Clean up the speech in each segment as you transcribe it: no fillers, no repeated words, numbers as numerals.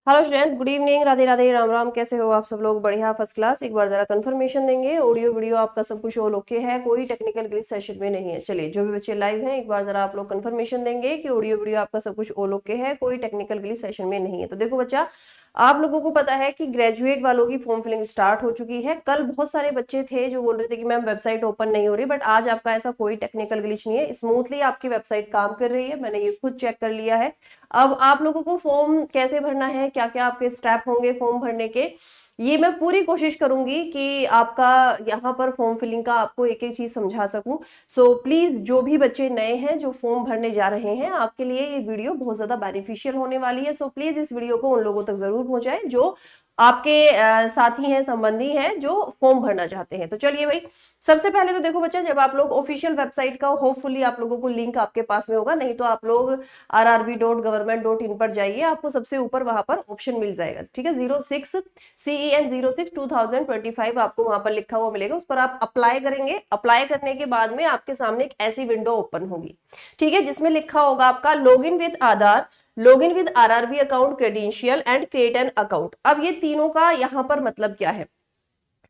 Hello students, good evening, Radhe Radhe, Ram Ram. कैसे हो आप सब लोग? बढ़िया, फर्स्ट क्लास। एक बार जरा कंफर्मेशन देंगे, ऑडियो वीडियो आपका सब कुछ ऑल ओके है, कोई टेक्निकल ग्लिच सेशन में नहीं है। चलिए, जो भी बच्चे लाइव हैं एक बार जरा आप लोग कंफर्मेशन देंगे कि ऑडियो वीडियो आपका सब कुछ ऑल ओके है, कोई टेक्निकल ग्लिच सेशन में नहीं है। तो देखो बच्चा, आप लोगों को पता है कि ग्रेजुएट वालों की फॉर्म फिलिंग स्टार्ट हो चुकी है। कल बहुत सारे बच्चे थे जो बोल रहे थे कि मैम वेबसाइट ओपन नहीं हो रही, बट आज आपका ऐसा कोई टेक्निकल ग्लिच नहीं है, स्मूथली आपकी वेबसाइट काम कर रही है। मैंने ये खुद चेक कर लिया है। अब आप लोगों को फॉर्म कैसे भरना है, क्या क्या आपके स्टेप होंगे फॉर्म भरने के, ये मैं पूरी कोशिश करूंगी कि आपका यहाँ पर फॉर्म फिलिंग का आपको एक एक चीज समझा सकूं। सो प्लीज, जो भी बच्चे नए हैं जो फॉर्म भरने जा रहे हैं, आपके लिए ये वीडियो बहुत ज्यादा बेनिफिशियल होने वाली है। सो प्लीज इस वीडियो को उन लोगों तक जरूर पहुंचाएं जो आपके साथी हैं, संबंधी हैं, जो फॉर्म भरना चाहते हैं। तो चलिए भाई, सबसे पहले तो देखो बच्चा, जब आप लोग ऑफिशियल वेबसाइट का, होपफुली आप लोगों को लिंक आपके पास में होगा, नहीं तो आप लोग rrb.government.in पर जाइए, आपको सबसे ऊपर वहां पर ऑप्शन मिल जाएगा। ठीक है, 06 CEN 06 2025 आपको वहां पर लिखा हुआ मिलेगा, उस पर आप अप्लाई करेंगे। अप्लाई करने के बाद में आपके सामने एक ऐसी विंडो ओपन होगी, ठीक है, जिसमें लिखा होगा आपका log in with Aadhaar, log in with RRB account credential and create an account. अब ये तीनों का यहाँ पर मतलब क्या है?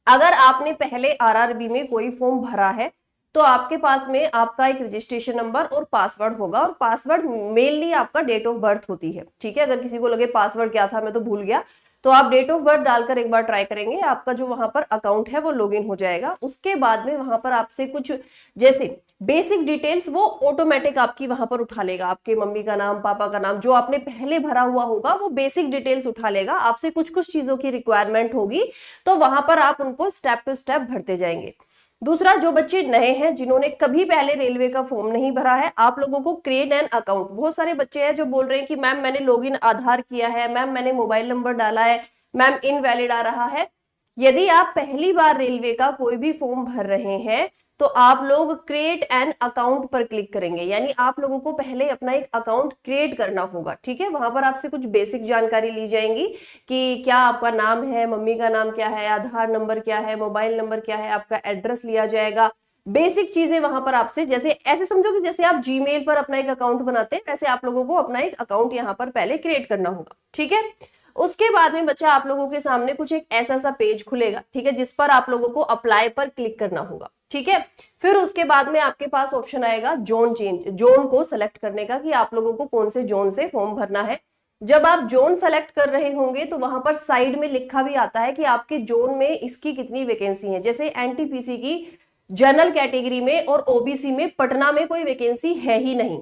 अगर आपने पहले RRB में कोई फॉर्म भरा है तो आपके पास में आपका एक रजिस्ट्रेशन नंबर और पासवर्ड होगा, और पासवर्ड मेनली आपका डेट ऑफ बर्थ होती है। ठीक है, अगर किसी को लगे पासवर्ड क्या था मैं तो भूल गया, तो आप डेट ऑफ बर्थ डालकर एक बार ट्राई करेंगे, आपका जो वहां पर अकाउंट है वो लॉगिन हो जाएगा। उसके बाद में वहां पर आपसे कुछ जैसे बेसिक डिटेल्स वो ऑटोमेटिक आपकी वहां पर उठा लेगा, आपके मम्मी का नाम, पापा का नाम, जो आपने पहले भरा हुआ होगा वो बेसिक डिटेल्स उठा लेगा। आपसे कुछ कुछ चीजों की रिक्वायरमेंट होगी, तो वहां पर आप उनको स्टेप टू स्टेप भरते जाएंगे। दूसरा, जो बच्चे नए हैं जिन्होंने कभी पहले रेलवे का फॉर्म नहीं भरा है, आप लोगों को क्रिएट एन अकाउंट, बहुत सारे बच्चे हैं जो बोल रहे हैं कि मैम मैंने लॉगिन आधार किया है, मैम मैंने मोबाइल नंबर डाला है, मैम इनवैलिड आ रहा है। यदि आप पहली बार रेलवे का कोई भी फॉर्म भर रहे हैं तो आप लोग क्रिएट एन अकाउंट पर क्लिक करेंगे, यानी आप लोगों को पहले अपना एक अकाउंट क्रिएट करना होगा। ठीक है, वहां पर आपसे कुछ बेसिक जानकारी ली जाएंगी कि क्या आपका नाम है, मम्मी का नाम क्या है, आधार नंबर क्या है, मोबाइल नंबर क्या है, आपका एड्रेस लिया जाएगा। बेसिक चीजें वहां पर आपसे, जैसे ऐसे समझो कि जैसे आप जीमेल पर अपना एक अकाउंट बनाते हैं, वैसे आप लोगों को अपना एक अकाउंट यहाँ पर पहले क्रिएट करना होगा। ठीक है, उसके बाद में बच्चा आप लोगों के सामने कुछ एक ऐसा सा पेज खुलेगा, ठीक है, जिस पर आप लोगों को अप्लाई पर क्लिक करना होगा। ठीक है, फिर उसके बाद में आपके पास ऑप्शन आएगा जोन चेंज, जोन को सेलेक्ट करने का, कि आप लोगों को कौन से जोन से फॉर्म भरना है। जब आप जोन सेलेक्ट कर रहे होंगे तो वहां पर साइड में लिखा भी आता है कि आपके जोन में इसकी कितनी वैकेंसी है। जैसे NTPC की जनरल कैटेगरी में और OBC में पटना में कोई वैकेंसी है ही नहीं,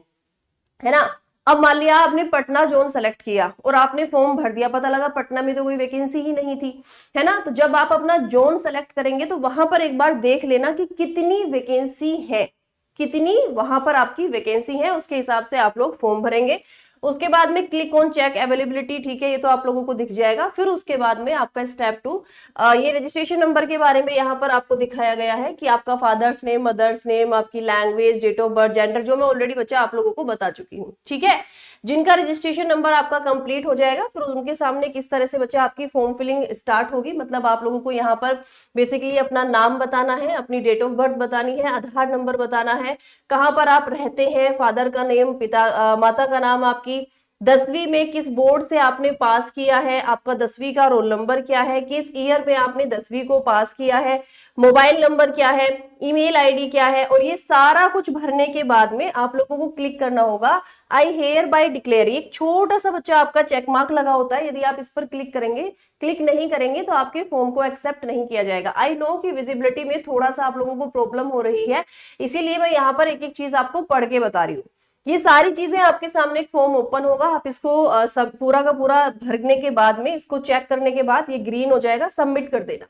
है ना। अब मान लिया आपने पटना जोन सेलेक्ट किया और आपने फॉर्म भर दिया, पता लगा पटना में तो कोई वैकेंसी ही नहीं थी, है ना। तो जब आप अपना जोन सेलेक्ट करेंगे तो वहां पर एक बार देख लेना कि कितनी वैकेंसी है, कितनी वहां पर आपकी वैकेंसी है, उसके हिसाब से आप लोग फॉर्म भरेंगे। उसके बाद में क्लिक ऑन चेक अवेलेबिलिटी, ठीक है, ये तो आप लोगों को दिख जाएगा। फिर उसके बाद में आपका स्टेप 2, ये रजिस्ट्रेशन नंबर के बारे में यहाँ पर आपको दिखाया गया है कि आपका फादर्स नेम, मदर्स नेम, आपकी language, date of birth, gender, जो मैं ऑलरेडी बच्चा आप लोगों को बता चुकी हूँ। ठीक है, जिनका रजिस्ट्रेशन नंबर आपका कंप्लीट हो जाएगा, फिर उनके सामने किस तरह से बच्चा आपकी फॉर्म फिलिंग स्टार्ट होगी। मतलब आप लोगों को यहाँ पर बेसिकली अपना नाम बताना है, अपनी डेट ऑफ बर्थ बतानी है, आधार नंबर बताना है, कहाँ पर आप रहते हैं, फादर का नेम, माता का नाम, आपकी 10वीं में किस बोर्ड से आपने पास किया है, आपका 10वीं का रोल नंबर क्या है, किस ईयर में आपने 10वीं को पास किया है, मोबाइल नंबर क्या है, ईमेल आईडी क्या है। और ये सारा कुछ भरने के बाद में आप लोगों को क्लिक करना होगा आई हेयर बाय डिक्लेयर। एक छोटा सा बच्चा आपका चेक मार्क लगा होता है, यदि आप इस पर क्लिक करेंगे, क्लिक नहीं करेंगे तो आपके फॉर्म को एक्सेप्ट नहीं किया जाएगा। आई नो कि विजिबिलिटी में थोड़ा सा आप लोगों को प्रॉब्लम हो रही है, इसीलिए मैं यहाँ पर एक एक चीज आपको पढ़ के बता रही हूँ। ये सारी चीजें आपके सामने एक फॉर्म ओपन होगा, आप इसको सब पूरा का पूरा भरने के बाद में, इसको चेक करने के बाद ये ग्रीन हो जाएगा, सबमिट कर देना।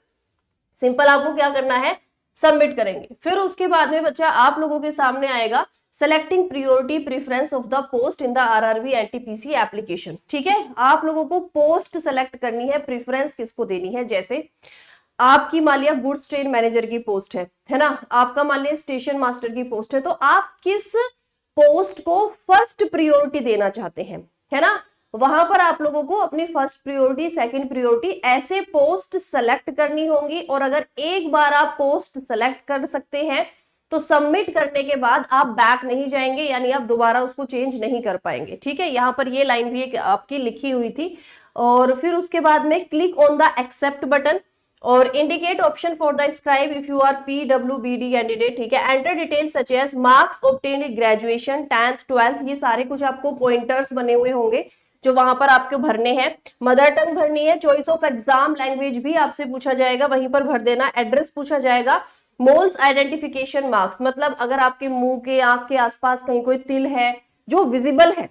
सिंपल, आपको क्या करना है, सबमिट करेंगे। फिर उसके बाद में बच्चा आप लोगों के सामने आएगा selecting priority preference of the post in the RRB NTPC application. ठीक है, आप लोगों को पोस्ट सेलेक्ट करनी है, प्रेफरेंस किसको देनी है। जैसे आपकी मान लिया गुड्स ट्रेन मैनेजर की पोस्ट है ना, आपका मान लिया स्टेशन मास्टर की पोस्ट है, तो आप किस पोस्ट को फर्स्ट प्रियोरिटी देना चाहते हैं, है ना। वहां पर आप लोगों को अपनी फर्स्ट प्रियोरिटी, सेकंड प्रियोरिटी ऐसे पोस्ट सेलेक्ट करनी होंगी। और अगर एक बार आप पोस्ट सेलेक्ट कर सकते हैं तो सबमिट करने के बाद आप बैक नहीं जाएंगे, यानी आप दोबारा उसको चेंज नहीं कर पाएंगे। ठीक है, यहाँ पर ये लाइन भी एक आपकी लिखी हुई थी। और फिर उसके बाद में click on the accept button और indicate option for the scribe if you are PWBD candidate. ठीक है, enter details such as marks obtained in graduation 10th 12th, ये सारे कुछ आपको पॉइंटर्स बने हुए होंगे जो वहां पर आपको भरने हैं। मदर टंग भरनी है, चॉइस ऑफ एग्जाम लैंग्वेज भी आपसे पूछा जाएगा, वहीं पर भर देना। एड्रेस पूछा जाएगा, मोल्स आइडेंटिफिकेशन मार्क्स, मतलब अगर आपके मुंह के आंख के आसपास कहीं कोई तिल है जो विजिबल है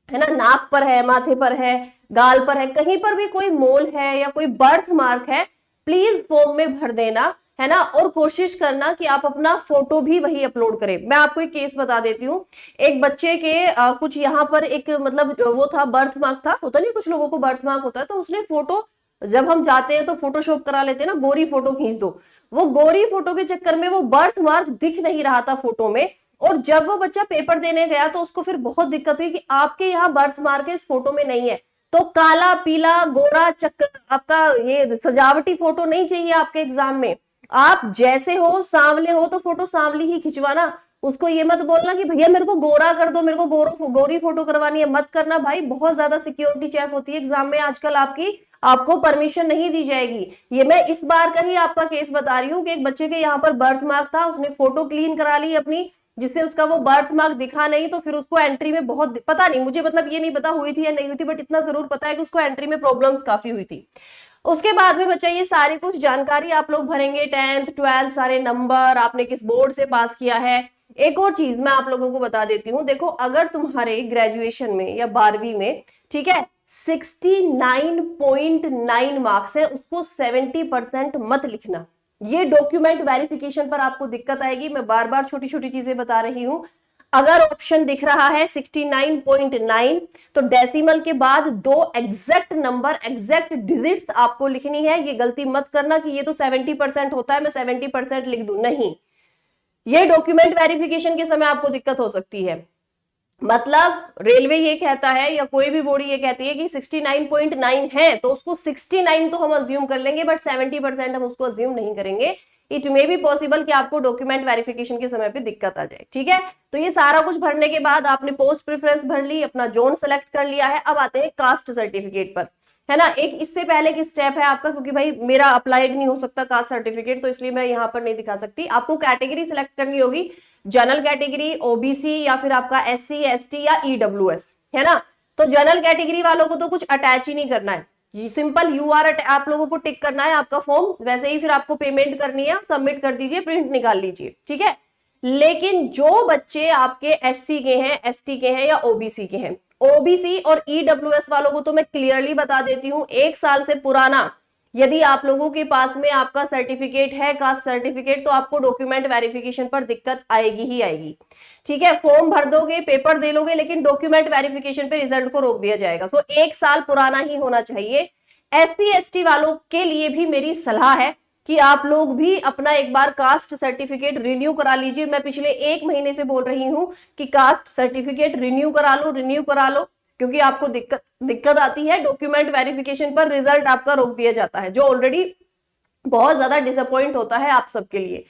ना, नाक पर है, माथे पर है, गाल पर है, कहीं पर भी कोई मोल है या कोई बर्थ मार्क है, प्लीज फॉर्म में भर देना, है ना। और कोशिश करना कि आप अपना फोटो भी वही अपलोड करें। मैं आपको एक केस बता देती हूँ, एक बच्चे के कुछ यहाँ पर एक मतलब वो था, बर्थ मार्क था, होता नहीं कुछ लोगों को बर्थ मार्क होता है, तो उसने फोटो, जब हम जाते हैं तो फोटोशॉप करा लेते हैं ना, गोरी फोटो खींच दो, वो गोरी फोटो के चक्कर में वो बर्थ मार्क दिख नहीं रहा था फोटो में। और जब वो बच्चा पेपर देने गया तो उसको फिर बहुत दिक्कत हुई कि आपके यहाँ बर्थ मार्क है, इस फोटो में नहीं है। तो काला पीला गोरा चक्कर, आपका ये सजावटी फोटो नहीं चाहिए आपके एग्जाम में। आप जैसे हो, सांवले हो तो फोटो सांवली ही खिंचवाना। उसको ये मत बोलना कि भैया मेरे को गोरा कर दो, मेरे को गोरी फोटो करवानी है, मत करना भाई। बहुत ज्यादा सिक्योरिटी चेक होती है एग्जाम में आजकल, आपको परमिशन नहीं दी जाएगी। ये मैं इस बार का ही आपका केस बता रही हूँ कि एक बच्चे के यहाँ पर बर्थ मार्क था, उसने फोटो क्लीन करा ली अपनी, जिससे उसका वो बर्थ मार्क दिखा नहीं, तो फिर उसको एंट्री में बहुत, पता नहीं मुझे, मतलब ये नहीं पता हुई थी या नहीं हुई थी, बट इतना जरूर पता है कि उसको एंट्री में प्रॉब्लम्स काफी हुई थी। उसके बाद में बच्चा ये सारी कुछ जानकारी आप लोग भरेंगे, 10th 12th सारे नंबर, आपने किस बोर्ड से पास किया है। एक और चीज मैं आप लोगों को बता देती हूँ, देखो अगर तुम्हारे ग्रेजुएशन में या 12वीं में, ठीक है, 69.9 मार्क्स है, उसको 70% मत लिखना। ये डॉक्यूमेंट वेरिफिकेशन पर आपको दिक्कत आएगी। मैं बार बार छोटी छोटी चीजें बता रही हूं। अगर ऑप्शन दिख रहा है 69.9, तो डेसिमल के बाद 2 एग्जैक्ट नंबर, एग्जैक्ट डिजिट्स आपको लिखनी है। ये गलती मत करना कि ये तो 70% होता है, मैं 70% लिख दूं, नहीं। ये डॉक्यूमेंट वेरिफिकेशन के समय आपको दिक्कत हो सकती है। मतलब रेलवे ये कहता है या कोई भी बॉडी ये कहती है कि 69.9 है, तो उसको 69 तो हम अज्यूम कर लेंगे, बट 70% हम उसको अज्यूम नहीं करेंगे। इट मे बी पॉसिबल कि आपको डॉक्यूमेंट वेरिफिकेशन के समय पे दिक्कत आ जाए। ठीक है, तो ये सारा कुछ भरने के बाद आपने पोस्ट प्रेफरेंस भर ली, अपना जोन सेलेक्ट कर लिया है। अब आते हैं कास्ट सर्टिफिकेट पर, है ना। एक इससे पहले की स्टेप है आपका, क्योंकि भाई मेरा अप्लाइड नहीं हो सकता कास्ट सर्टिफिकेट, तो इसलिए मैं यहाँ पर नहीं दिखा सकती। आपको कैटेगरी सिलेक्ट करनी होगी, जनरल कैटेगरी, ओबीसी, या फिर आपका SC ST या EWS, है ना। तो जनरल कैटेगरी वालों को तो कुछ अटैच ही नहीं करना है, सिंपल UR आप लोगों को टिक करना है आपका फॉर्म, वैसे ही फिर आपको पेमेंट करनी है, सबमिट कर दीजिए, प्रिंट निकाल लीजिए। ठीक है, लेकिन जो बच्चे आपके SC के हैं, ST के हैं या OBC के हैं, OBC और EWS वालों को तो मैं क्लियरली बता देती हूँ, 1 साल से पुराना यदि आप लोगों के पास में आपका सर्टिफिकेट है, कास्ट सर्टिफिकेट, तो आपको डॉक्यूमेंट वेरिफिकेशन पर दिक्कत आएगी ही आएगी। ठीक है, फॉर्म भर दोगे, पेपर दे लोगे, लेकिन डॉक्यूमेंट वेरिफिकेशन पे रिजल्ट को रोक दिया जाएगा। तो 1 साल पुराना ही होना चाहिए। SC ST वालों के लिए भी मेरी सलाह है कि आप लोग भी अपना एक बार कास्ट सर्टिफिकेट रिन्यू करा लीजिए। मैं पिछले 1 महीने से बोल रही हूं कि कास्ट सर्टिफिकेट रिन्यू करा लो, क्योंकि आपको दिक्कत आती है डॉक्यूमेंट वेरिफिकेशन पर, रिजल्ट आपका रोक दिया जाता है, जो ऑलरेडी बहुत ज्यादा डिसअपॉइंट होता है आप सबके लिए।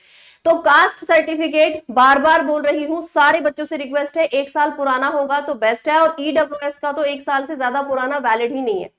तो कास्ट सर्टिफिकेट बार बार बोल रही हूं, सारे बच्चों से रिक्वेस्ट है, 1 साल पुराना होगा तो बेस्ट है। और EWS का तो 1 साल से ज्यादा पुराना वैलिड ही नहीं है।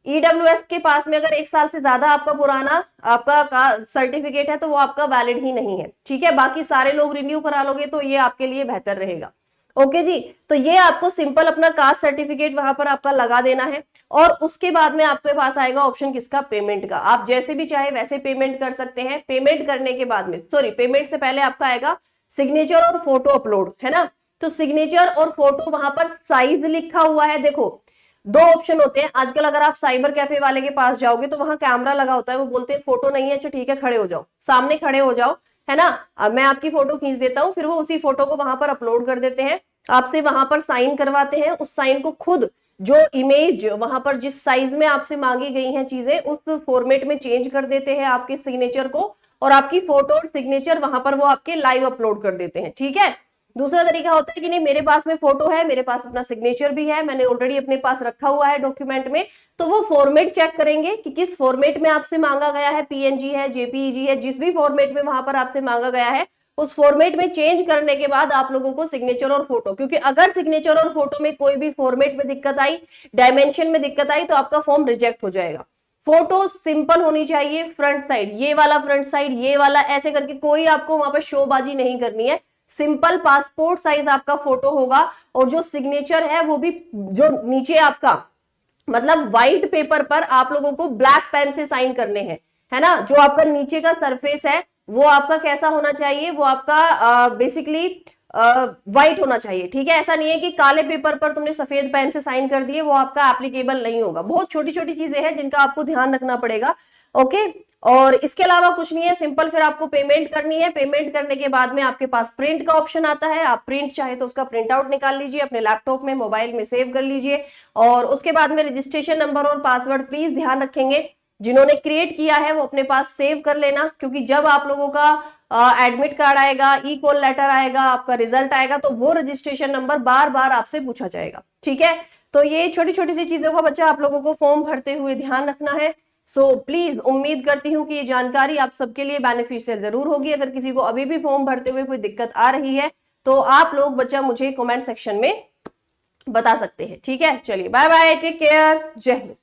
EWS के पास में अगर 1 साल से ज्यादा आपका पुराना आपका सर्टिफिकेट है तो वो आपका वैलिड ही नहीं है। ठीक है, बाकी सारे लोग रिन्यू करा लोगे तो ये आपके लिए बेहतर रहेगा। ओके जी, तो ये आपको सिंपल अपना कास्ट सर्टिफिकेट वहां पर आपका लगा देना है। और उसके बाद में आपके पास आएगा ऑप्शन किसका, पेमेंट का। आप जैसे भी चाहे वैसे पेमेंट कर सकते हैं। पेमेंट करने के बाद में, सॉरी, पेमेंट से पहले आपका आएगा सिग्नेचर और फोटो अपलोड, है ना। तो सिग्नेचर और फोटो, वहां पर साइज लिखा हुआ है। देखो 2 ऑप्शन होते हैं आजकल। अगर आप साइबर कैफे वाले के पास जाओगे तो वहां कैमरा लगा होता है, वो बोलते हैं फोटो नहीं है, अच्छा ठीक है खड़े हो जाओ, सामने खड़े हो जाओ, है ना। अब मैं आपकी फोटो खींच देता हूं, फिर वो उसी फोटो को वहां पर अपलोड कर देते हैं, आपसे वहां पर साइन करवाते हैं। उस साइन को खुद जो इमेज वहां पर जिस साइज में आपसे मांगी गई हैं चीजें, उस फॉर्मेट में चेंज कर देते हैं आपके सिग्नेचर को, और आपकी फोटो और सिग्नेचर वहां पर वो आपके लाइव अपलोड कर देते हैं। ठीक है, दूसरा तरीका होता है कि नहीं मेरे पास में फोटो है, मेरे पास अपना सिग्नेचर भी है, मैंने ऑलरेडी अपने पास रखा हुआ है डॉक्यूमेंट में, तो वो फॉर्मेट चेक करेंगे कि किस फॉर्मेट में आपसे मांगा गया है, PNG है, JPEG है, जिस भी फॉर्मेट में वहां पर आपसे मांगा गया है, उस फॉर्मेट में चेंज करने के बाद आप लोगों को सिग्नेचर और फोटो, क्योंकि अगर सिग्नेचर और फोटो में कोई भी फॉर्मेट में दिक्कत आई, डायमेंशन में दिक्कत आई, तो आपका फॉर्म रिजेक्ट हो जाएगा। फोटो सिंपल होनी चाहिए, फ्रंट साइड, ये वाला फ्रंट साइड, ये वाला, ऐसे करके कोई आपको वहां पर शोबाजी नहीं करनी है। सिंपल पासपोर्ट साइज आपका फोटो होगा, और जो सिग्नेचर है वो भी जो नीचे आपका मतलब व्हाइट पेपर पर आप लोगों को ब्लैक पेन से साइन करने हैं, है ना। जो आपका नीचे का सरफेस है वो आपका कैसा होना चाहिए, वो आपका बेसिकली व्हाइट होना चाहिए, ठीक है। ऐसा नहीं है कि काले पेपर पर तुमने सफेद पेन से साइन कर दिए, वो आपका एप्लीकेबल नहीं होगा। बहुत छोटी छोटी चीजें हैं जिनका आपको ध्यान रखना पड़ेगा, ओके। और इसके अलावा कुछ नहीं है, सिंपल फिर आपको पेमेंट करनी है। पेमेंट करने के बाद में आपके पास प्रिंट का ऑप्शन आता है, आप प्रिंट चाहे तो उसका प्रिंट आउट निकाल लीजिए, अपने लैपटॉप में, मोबाइल में सेव कर लीजिए। और उसके बाद में रजिस्ट्रेशन नंबर और पासवर्ड प्लीज ध्यान रखेंगे, जिन्होंने क्रिएट किया है वो अपने पास सेव कर लेना, क्योंकि जब आप लोगों का एडमिट कार्ड आएगा, ई कॉल लेटर आएगा, आपका रिजल्ट आएगा, तो वो रजिस्ट्रेशन नंबर बार बार आपसे पूछा जाएगा, ठीक है। तो ये छोटी छोटी सी चीजों का बच्चा आप लोगों को फॉर्म भरते हुए ध्यान रखना है। सो प्लीज उम्मीद करती हूँ कि ये जानकारी आप सबके लिए बेनिफिशियल जरूर होगी। अगर किसी को अभी भी फॉर्म भरते हुए कोई दिक्कत आ रही है तो आप लोग बच्चा मुझे कमेंट सेक्शन में बता सकते हैं, ठीक है। चलिए बाय बाय, टेक केयर, जय हिंद।